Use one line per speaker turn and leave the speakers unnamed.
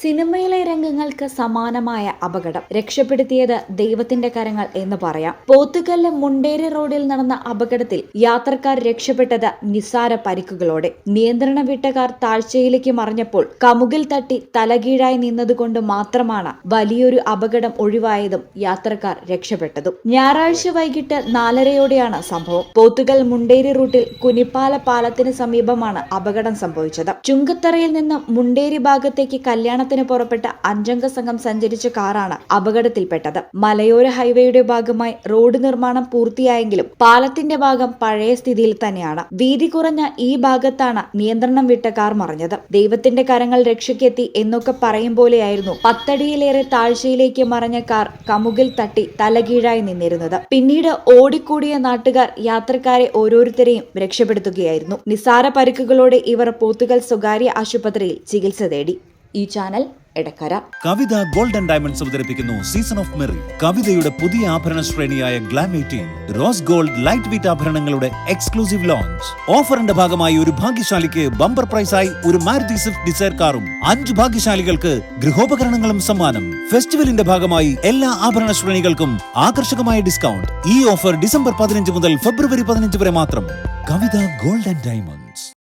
സിനിമയിലെ രംഗങ്ങൾക്ക് സമാനമായ അപകടം രക്ഷപ്പെടുത്തിയത് ദൈവത്തിന്റെ കരങ്ങൾ എന്ന് പറയാം. പോത്തുകല്ല് മുണ്ടേരി റോഡിൽ നടന്ന അപകടത്തിൽ യാത്രക്കാർ രക്ഷപ്പെട്ടത് നിസ്സാര പരിക്കുകളോടെ. നിയന്ത്രണം വിട്ട കാർ താഴ്ചയിലേക്ക് മറിഞ്ഞപ്പോൾ കമുകിൽ തട്ടി തലകീഴായി നിന്നതുകൊണ്ട് മാത്രമാണ് വലിയൊരു അപകടം ഒഴിവായതും യാത്രക്കാർ രക്ഷപ്പെട്ടതും. ഞായറാഴ്ച വൈകിട്ട് 4:30-യോടെയാണ് സംഭവം. പോത്തുകൽ മുണ്ടേരി റൂട്ടിൽ കുനിപ്പാല പാലത്തിന് സമീപമാണ് അപകടം സംഭവിച്ചത്. ചുങ്കത്തറയിൽ നിന്ന് മുണ്ടേരി ഭാഗത്തേക്ക് കല്യാണത്തിന് പുറപ്പെട്ട 5-അംഗ സംഘം സഞ്ചരിച്ച കാറാണ് അപകടത്തിൽപ്പെട്ടത്. മലയോര ഹൈവേയുടെ ഭാഗമായി റോഡ് നിർമ്മാണം പൂർത്തിയായെങ്കിലും പാലത്തിന്റെ ഭാഗം പഴയ സ്ഥിതിയിൽ തന്നെയാണ്. വീതി കുറഞ്ഞ ഈ ഭാഗത്താണ് നിയന്ത്രണം വിട്ട കാർ മറിഞ്ഞത്. ദൈവത്തിന്റെ കരങ്ങൾ രക്ഷയ്ക്കെത്തി എന്നൊക്കെ പറയും പോലെയായിരുന്നു 10 അടിയിലേറെ താഴ്ചയിലേക്ക് മറിഞ്ഞ കാർ കമുകിൽ തട്ടി തലകീഴായി നിന്നിരുന്നത്. പിന്നീട് ഓടിക്കൂടിയ നാട്ടുകാർ യാത്രക്കാരെ ഓരോരുത്തരെയും രക്ഷപ്പെടുത്തുകയായിരുന്നു. നിസ്സാര പരിക്കുകളോടെ ഇവർ പോത്തുകൽ സ്വകാര്യ ആശുപത്രിയിൽ ചികിത്സ തേടി. ഈ channel Edakkara.
Kavitha gold and diamonds അവതരിപ്പിക്കുന്നു സീസൺ ഓഫ് മെറി. കവിതയുടെ പുതിയ ആഭരണ ശ്രേണിയായ glam 18 rose gold light weight ആഭരണങ്ങളുടെ എക്സ്ക്ലൂസീവ് ലോഞ്ച്. ഓഫറിന്റെ ഭാഗമായി ഒരു ഭാഗ്യശാലിക്ക് ബമ്പർ പ്രൈസായി ഒരു മാരുതി സ്വിഫ്റ്റ് ഡിസയർ കാറും 5 ഭാഗ്യശാലികൾക്ക് ഗൃഹോപകരണങ്ങളും സമ്മാനം. ഫെസ്റ്റിവലിന്റെ ഭാഗമായി എല്ലാ ആഭരണ ശ്രേണികൾക്കും ആകർഷകമായ ഡിസ്കൗണ്ട്. ഈ ഓഫർ ഡിസംബർ 15 മുതൽ ഫെബ്രുവരി 15 വരെ മാത്രം. കവിത ഗോൾഡ് ആൻഡ് ഡയമണ്ട്സ്.